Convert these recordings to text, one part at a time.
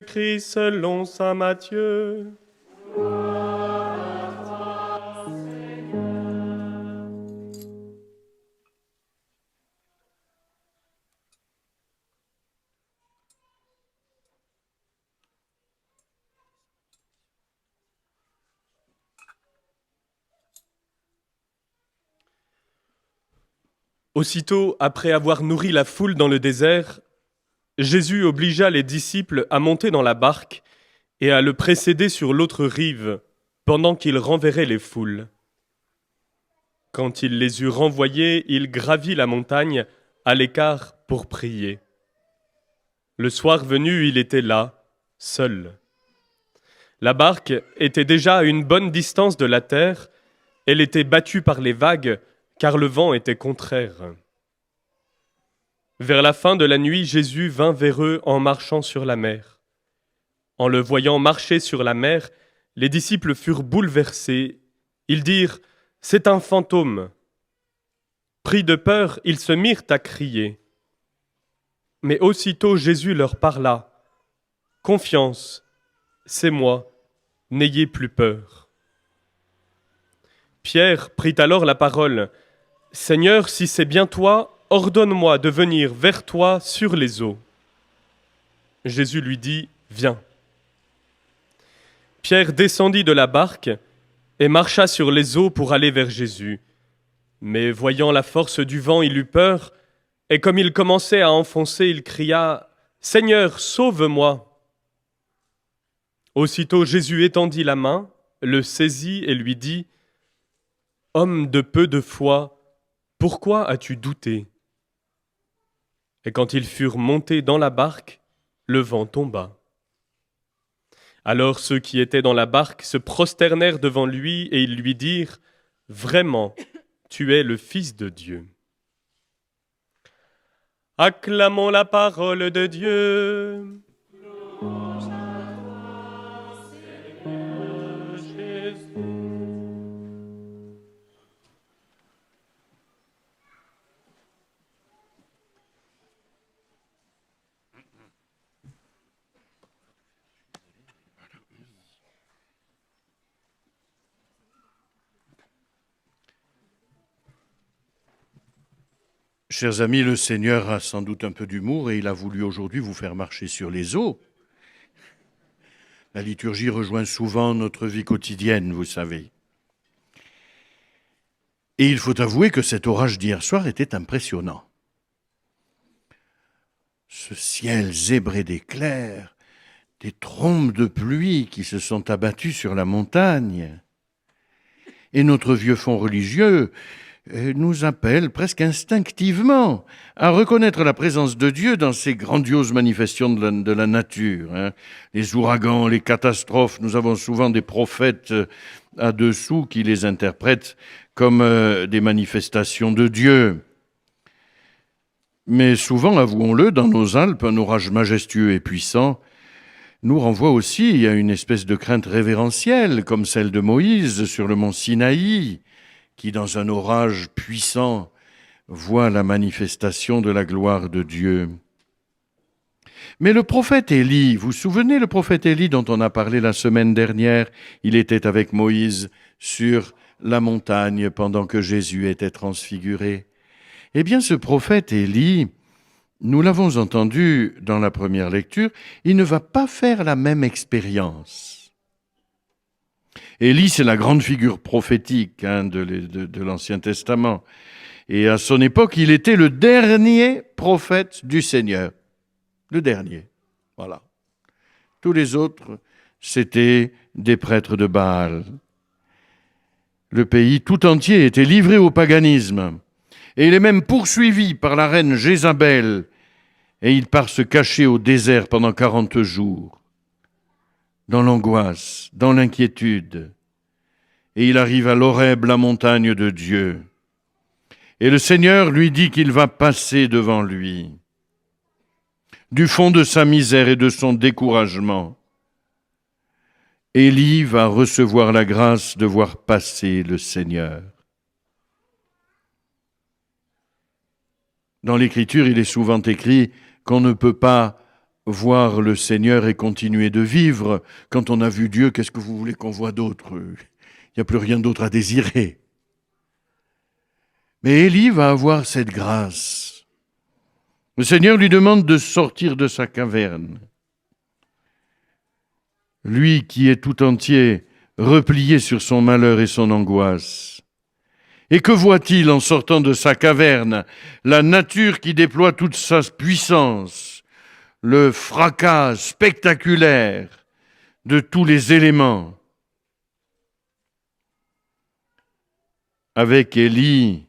Christ selon saint Matthieu. Aussitôt, après avoir nourri la foule dans le désert, Jésus obligea les disciples à monter dans la barque et à le précéder sur l'autre rive, pendant qu'il renverrait les foules. Quand il les eut renvoyés, il gravit la montagne à l'écart pour prier. Le soir venu, il était là, seul. La barque était déjà à une bonne distance de la terre, elle était battue par les vagues, car le vent était contraire. Vers la fin de la nuit, Jésus vint vers eux en marchant sur la mer. En le voyant marcher sur la mer, les disciples furent bouleversés. Ils dirent « C'est un fantôme !» Pris de peur, ils se mirent à crier. Mais aussitôt Jésus leur parla. « Confiance, c'est moi, n'ayez plus peur. » Pierre prit alors la parole. « Seigneur, si c'est bien toi, ordonne-moi de venir vers toi sur les eaux. » Jésus lui dit « Viens. » Pierre descendit de la barque et marcha sur les eaux pour aller vers Jésus. Mais voyant la force du vent, il eut peur, et comme il commençait à enfoncer, il cria « Seigneur, sauve-moi !» Aussitôt Jésus étendit la main, le saisit et lui dit « Homme de peu de foi, pourquoi as-tu douté ?» Et quand ils furent montés dans la barque, le vent tomba. Alors ceux qui étaient dans la barque se prosternèrent devant lui et ils lui dirent « Vraiment, tu es le Fils de Dieu. » Acclamons la parole de Dieu. Chers amis, le Seigneur a sans doute un peu d'humour et il a voulu aujourd'hui vous faire marcher sur les eaux. La liturgie rejoint souvent notre vie quotidienne, vous savez. Et il faut avouer que cet orage d'hier soir était impressionnant. Ce ciel zébré d'éclairs, des trombes de pluie qui se sont abattues sur la montagne. Et notre vieux fond religieux nous appelle presque instinctivement à reconnaître la présence de Dieu dans ces grandioses manifestations de la nature. Les ouragans, les catastrophes, nous avons souvent des prophètes à dessous qui les interprètent comme des manifestations de Dieu. Mais souvent, avouons-le, dans nos Alpes, un orage majestueux et puissant nous renvoie aussi à une espèce de crainte révérentielle, comme celle de Moïse sur le mont Sinaï, qui, dans un orage puissant, voit la manifestation de la gloire de Dieu. Mais le prophète Élie, vous vous souvenez le prophète Élie dont on a parlé la semaine dernière? Il était avec Moïse sur la montagne pendant que Jésus était transfiguré. Eh bien, ce prophète Élie, nous l'avons entendu dans la première lecture, il ne va pas faire la même expérience. Élie, c'est la grande figure prophétique de l'Ancien Testament. Et à son époque, il était le dernier prophète du Seigneur. Le dernier. Voilà. Tous les autres, c'était des prêtres de Baal. Le pays tout entier était livré au paganisme. Et il est même poursuivi par la reine Jézabel. Et il part se cacher au désert pendant 40 jours. Dans l'angoisse, dans l'inquiétude. Et il arrive à l'Horeb, la montagne de Dieu. Et le Seigneur lui dit qu'il va passer devant lui. Du fond de sa misère et de son découragement, Élie va recevoir la grâce de voir passer le Seigneur. Dans l'Écriture, il est souvent écrit qu'on ne peut pas voir le Seigneur et continuer de vivre. Quand on a vu Dieu, qu'est-ce que vous voulez qu'on voit d'autre? Il n'y a plus rien d'autre à désirer. Mais Élie va avoir cette grâce. Le Seigneur lui demande de sortir de sa caverne. Lui qui est tout entier replié sur son malheur et son angoisse. Et que voit-il en sortant de sa caverne? La nature qui déploie toute sa puissance, le fracas spectaculaire de tous les éléments. Avec Élie,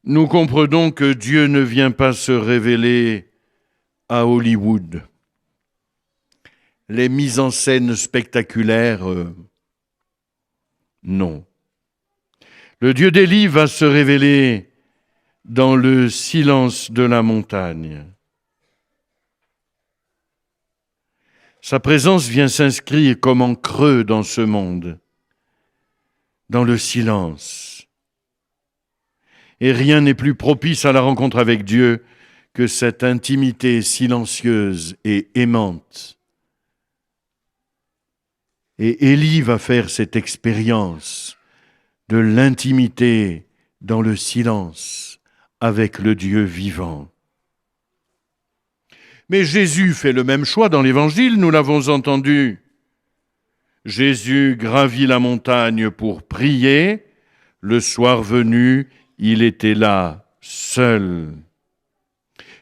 nous comprenons que Dieu ne vient pas se révéler à Hollywood. Les mises en scène spectaculaires, non. Le Dieu d'Élie va se révéler dans le silence de la montagne. Sa présence vient s'inscrire comme en creux dans ce monde, dans le silence. Et rien n'est plus propice à la rencontre avec Dieu que cette intimité silencieuse et aimante. Et Élie va faire cette expérience de l'intimité dans le silence avec le Dieu vivant. Mais Jésus fait le même choix dans l'Évangile, nous l'avons entendu. Jésus gravit la montagne pour prier. Le soir venu, il était là, seul.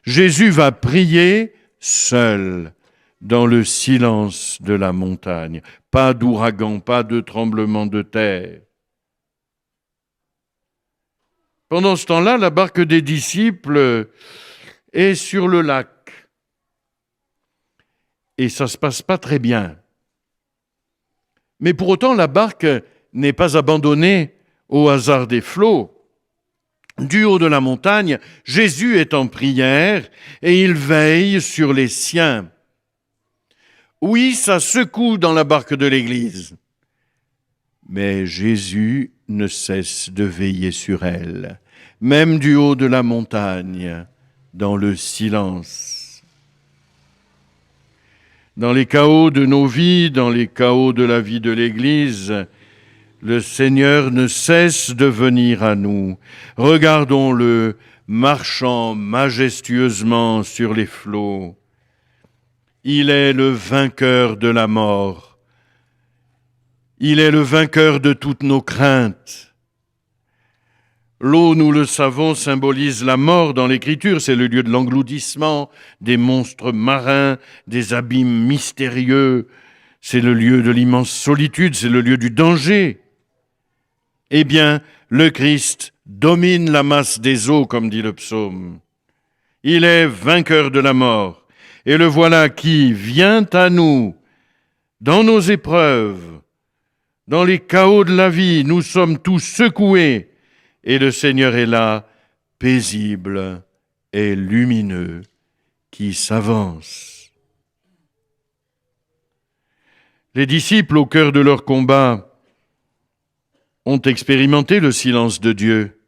Jésus va prier seul, dans le silence de la montagne. Pas d'ouragan, pas de tremblement de terre. Pendant ce temps-là, la barque des disciples est sur le lac. Et ça ne se passe pas très bien. Mais pour autant, la barque n'est pas abandonnée au hasard des flots. Du haut de la montagne, Jésus est en prière et il veille sur les siens. Oui, ça secoue dans la barque de l'Église. Mais Jésus ne cesse de veiller sur elle, même du haut de la montagne, dans le silence. Dans les chaos de nos vies, dans les chaos de la vie de l'Église, le Seigneur ne cesse de venir à nous. Regardons-le marchant majestueusement sur les flots. Il est le vainqueur de la mort. Il est le vainqueur de toutes nos craintes. L'eau, nous le savons, symbolise la mort dans l'Écriture. C'est le lieu de l'engloutissement, des monstres marins, des abîmes mystérieux. C'est le lieu de l'immense solitude, c'est le lieu du danger. Eh bien, le Christ domine la masse des eaux, comme dit le psaume. Il est vainqueur de la mort. Et le voilà qui vient à nous dans nos épreuves. Dans les chaos de la vie, nous sommes tous secoués et le Seigneur est là, paisible et lumineux, qui s'avance. Les disciples, au cœur de leur combat, ont expérimenté le silence de Dieu.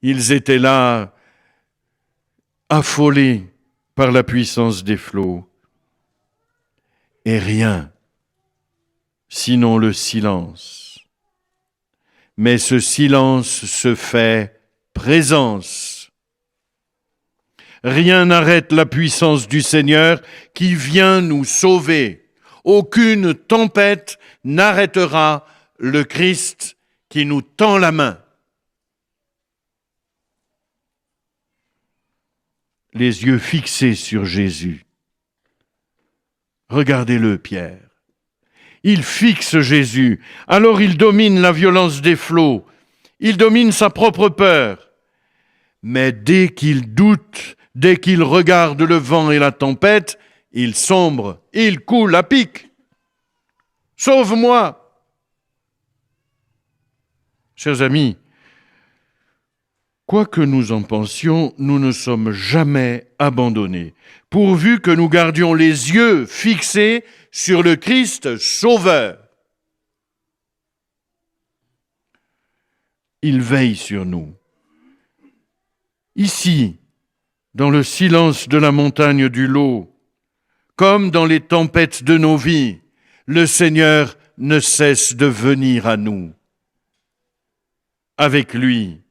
Ils étaient là, affolés par la puissance des flots. Et rien sinon le silence. Mais ce silence se fait présence. Rien n'arrête la puissance du Seigneur qui vient nous sauver. Aucune tempête n'arrêtera le Christ qui nous tend la main. Les yeux fixés sur Jésus. Regardez-le, Pierre. Il fixe Jésus, alors il domine la violence des flots, il domine sa propre peur. Mais dès qu'il doute, dès qu'il regarde le vent et la tempête, il sombre, il coule à pic. Sauve-moi! Chers amis, quoi que nous en pensions, nous ne sommes jamais abandonnés, pourvu que nous gardions les yeux fixés sur le Christ Sauveur. Il veille sur nous. Ici, dans le silence de la montagne du lot, comme dans les tempêtes de nos vies, le Seigneur ne cesse de venir à nous. Avec lui,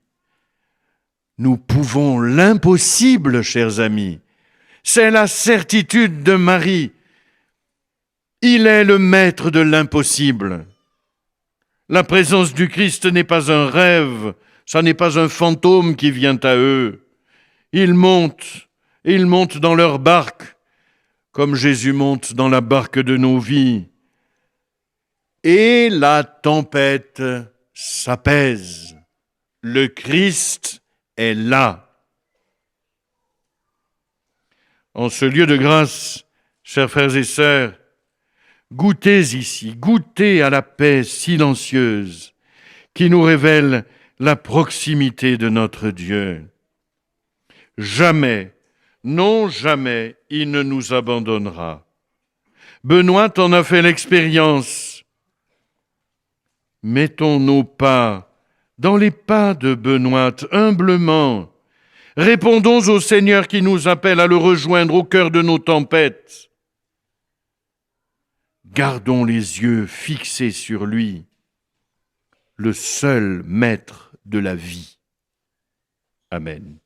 nous pouvons l'impossible, chers amis. C'est la certitude de Marie. Il est le maître de l'impossible. La présence du Christ n'est pas un rêve, ça n'est pas un fantôme qui vient à eux. Ils montent dans leur barque, comme Jésus monte dans la barque de nos vies. Et la tempête s'apaise. Le Christ est là. En ce lieu de grâce, chers frères et sœurs, goûtez ici, goûtez à la paix silencieuse qui nous révèle la proximité de notre Dieu. Jamais, non jamais, il ne nous abandonnera. Benoît en a fait l'expérience. Mettons nos pas dans les pas de Benoît, humblement. Répondons au Seigneur qui nous appelle à le rejoindre au cœur de nos tempêtes. Gardons les yeux fixés sur lui, le seul maître de la vie. Amen.